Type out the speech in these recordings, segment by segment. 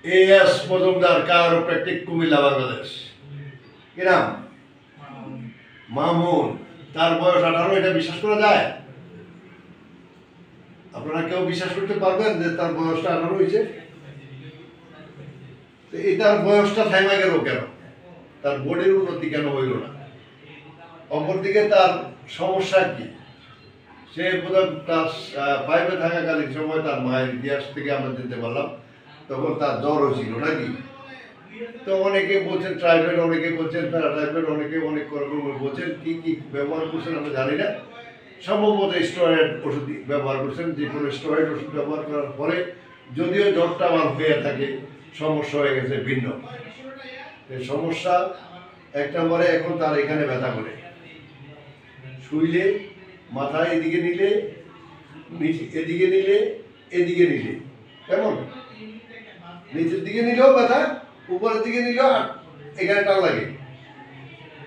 S Majumdar কায়োপ্র্যাকটিক Comilla Bangladesh. কি নাম? মামুন। তার বয়স 18। এটা বিশ্বাস করা যায়? আপনারা কেউ বিশ্বাস করতে পারবেন যে তার বয়সটা 18 হয়েছে? এটার বয়সটা থাইমা গেল কেন? তার বডির উন্নতি কেন হইল না? অপরদিকে তার সমস্যা কি? সে বোধহয় ক্লাস 5-এ থাকাকালীন সময় তার মায়ের ইতিহাস থেকে আমরা জানতে পারলাম তখন তার জ্বর হয়েছিল নাকি। তো অনেকে বলছেন ট্রাইফয়েড, অনেকে বলছেন প্যারাটাইফয়েড, অনেকে অনেক রকমের বলছেন। কি কি ব্যবহার করছেন আমরা জানি না। সম্ভবত স্টেরয়েড ওষুধ ব্যবহার করছেন। যে কোনো স্টেরয়েড ওষুধ ব্যবহার করার পরে যদিও জ্বরটা আমার হয়ে থাকে, সমস্যা হয়ে গেছে ভিন্ন। এই সমস্যা এক নম্বরে এখন তার এখানে ব্যথা করে, শুইলে মাথা এদিকে নিলে, এদিকে নিলে, এদিকে নিলে কেমন, নিচের দিকে নিলেও ব্যথা, উপরের দিকে নিলেও এখানে টান লাগে।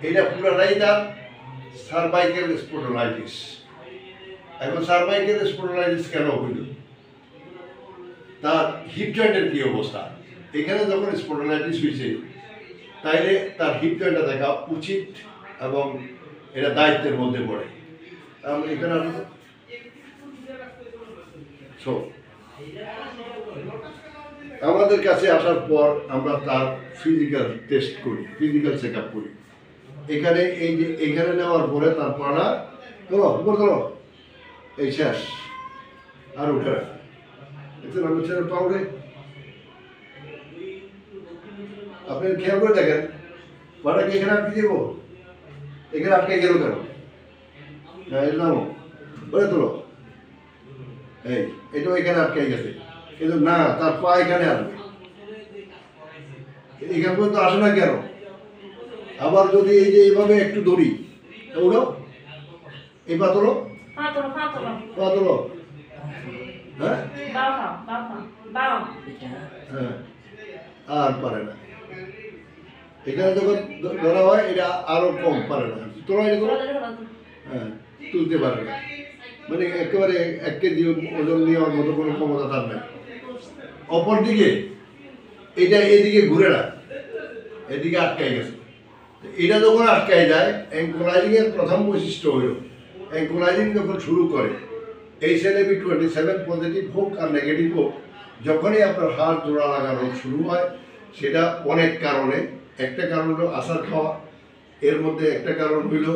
এটা পুরাটাই তার সার্ভাইকেল স্পন্ডাইলাইটিস। এখন সার্ভাইকেল স্পন্ডাইলাইটিস কেন হইল? তার হিপ জয়েন্টের কি অবস্থা? এখানে যখন স্পন্ডাইলাইটিস হয়েছে তাইলে তার হিপ জয়েন্টটা দেখা উচিত এবং এটা দায়িত্বের মধ্যে পড়ে। তাহলে এখানে আমাদের কাছে আসার পর আমরা তার ফিজিক্যাল টেস্ট করি, ফিজিক্যাল চেক আপ করি। এখানে এই যে এখানে নেওয়ার পরে তার পাড়া ধরো উপর ধরো, এই শেষ আর উঠে রাখ। আমি ছেড়ে পাউডে আপনি খেয়াল করে দেখেন, পাড়াকে এখানে আটকে দেবো, এখানে আটকে গেল কেন? নামো বলে তোলো, এই এটাও এখানে আটকে গেছে, কিন্তু না তার পা এখানে আসবে, এখান পর্যন্ত আসে না কেন? আবার যদি এই যে এইভাবে একটু ধরি, ওগুলো এই পা তোলো, পা তোলো, হ্যাঁ হ্যাঁ, আর পারে না। এখানে যখন ধরা হয় এটা আরো কম পারে না, তোলা হ্যাঁ তুলতে পারে না, মানে একেবারে 1 কেজি ওজন নেওয়ার মতো কোনো ক্ষমতা তার নেই। অপরদিকে এটা এদিকে ঘুরে না, এদিকে আটকাই গেছে। এটা যখন আটকাই যায়, অ্যাঙ্কোলাইজিং এর প্রথম বৈশিষ্ট্য হইল অ্যাঙ্কোলাইজিং যখন শুরু করে, HLA-B27 পজিটিভ হোক আর নেগেটিভ হোক, যখনই আপনার হাড় জোড়া লাগা রোগ শুরু হয়, সেটা অনেক কারণে। একটা কারণ হলো আসার খাওয়া, এর মধ্যে একটা কারণ হইল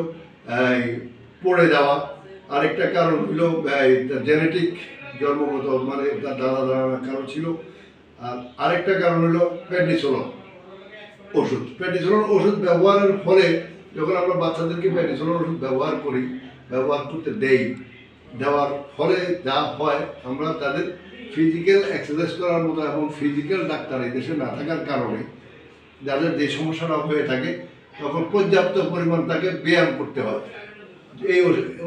পড়ে যাওয়া, আরেকটা কারণ হইল জেনেটিক জন্মগত, মানে তার দাদা দাদার কারণ ছিল, আর আরেকটা কারণ হলো প্যাডনিসোলন ওষুধ। প্যাডনিসোলন ওষুধ ব্যবহারের ফলে যখন আমরা বাচ্চাদেরকে প্যাডনিসোলন ওষুধ ব্যবহার করি, ব্যবহার করতে দেওয়ার ফলে যা হয়, আমরা তাদের ফিজিক্যাল এক্সারসাইজ করার মতো এবং ফিজিক্যাল ডাক্তার এই দেশে না থাকার কারণে যাদের যে সমস্যাটা হয়ে থাকে, তখন পর্যাপ্ত পরিমাণ তাকে ব্যায়াম করতে হয়। এই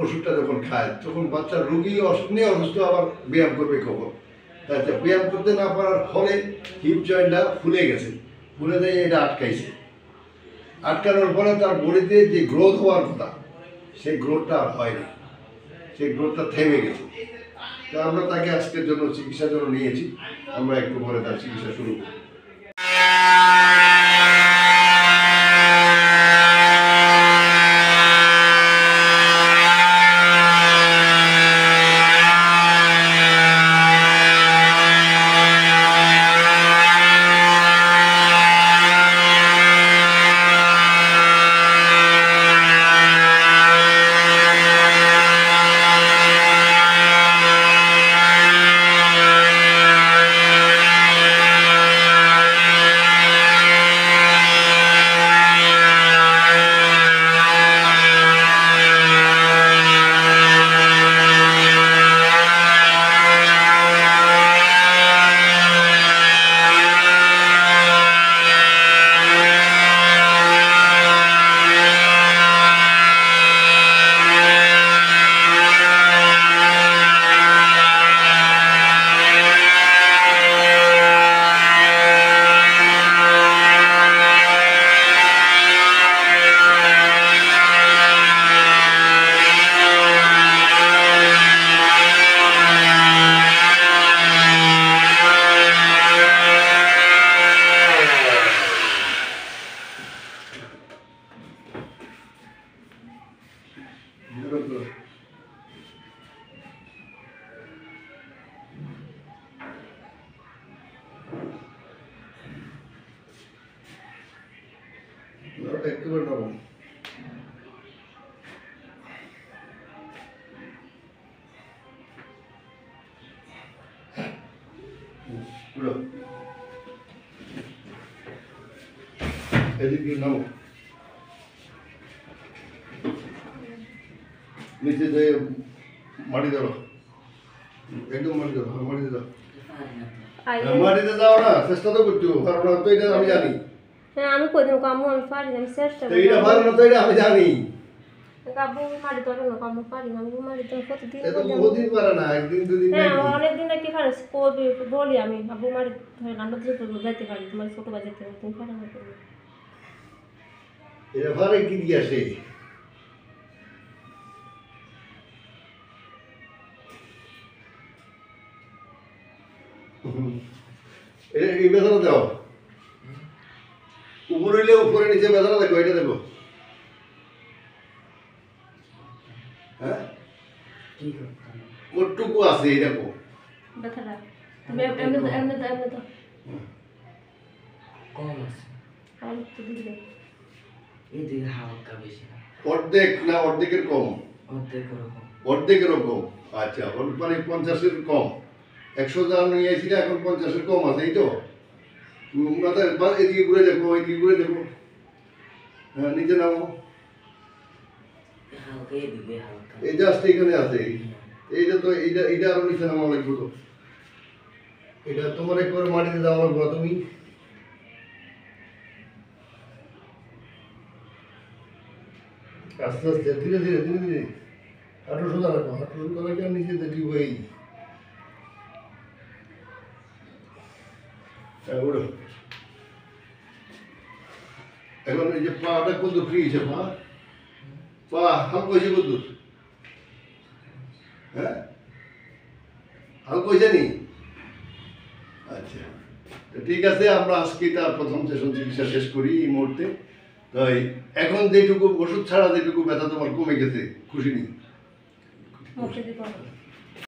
ওষুধটা যখন খায় তখন বাচ্চার রোগী অসুখ নিয়ে অসুস্থ, আবার ব্যায়াম করবে কখন? তাই ব্যায়াম করতে না পারার ফলে হিপ জয়েন্টটা ফুলে গেছে, ফুলে দিয়ে এটা আটকাইছে। আটকানোর ফলে তার বডিতে যে গ্রোথ হওয়ার কথা, সেই গ্রোথটা আর হয়নি, সেই গ্রোথটা থেমে গেছে। তো আমরা তাকে আজকের জন্য চিকিৎসার জন্য নিয়েছি। আমরা একটু পরে তার চিকিৎসা শুরু করি। একেবারে নরম। এদিকে নাও, নিচে যে মাটি ধরো, একদম মাটি ধরো, মাটিতে দাও, মাটিতে দাও না, চেষ্টা তো করতে পারো না তো, এটা আমি জানি। হ্যাঁ আমি কই দেব কামু, আমি পারি না, আমি চেষ্টা করি। এটা পারো না তো, এটা আমি জানি। কাবু মারি ধরে না, কামু পারি না, আমি মারি ধরে প্রতিদিন এটা বহুদিন পারে না, একদিন দুদিন। হ্যাঁ অনেক দিন নাকি পারে, কবি বলি আমি আবু মারি ধরে না, আমরা তো যাইতে পারি, তোমার ছোট বাজাতে তুমি পারো না। এটা পারে কি দিয়ে আসে? এই বেদনা দাও, উপরে হইলে উপরে, নিচে বেদনা দেখো, এটা দেখো। হ্যাঁ কতটুকু আছে এই দেখো ব্যথাটা, তুমি এমনি এমনি এমনি তো কম আছে, আর একটু দিলে এই দিকে হালকা বেশি না, অর্ধেক না অর্ধেকের কম, অর্ধেকেরও কম। আচ্ছা মানে 50-এর কম, 100 যা নিয়ে এসেছিল এখন 50-এর কম আছে, এই তো মাথায় এদিকে ঘুরে দেখো, এদিকে ঘুরে দেখো। হ্যাঁ নিচে নামো, হালকা এদিকে হালকা, এই জাস্ট এখানে আছে, এইটা তো এইটা আরো নিচে নামা লাগবে তো, এটা তোমার একবার মাটিতে যাওয়া লাগবে তুমি। আস্তে আস্তে ধীরে ধীরে ধীরে ধীরে হাঁটু সোজা রাখো, হাঁটু সোজা রাখো, নিচে দেখি বই। উঠো, এখন এই যে পাটা কত ফ্রি হয়েছে, পা হালকা হয়েছে কত, হ্যাঁ হালকা হয়েছে নি? আচ্ছা ঠিক আছে, আমরা আজকে তার প্রথম সেশন চিকিৎসা শেষ করি এই মুহূর্তে। তাই এখন যেটুকু ওষুধ ছাড়া যেটুকু ব্যথা তোমার কমে গেছে, খুশি নেই?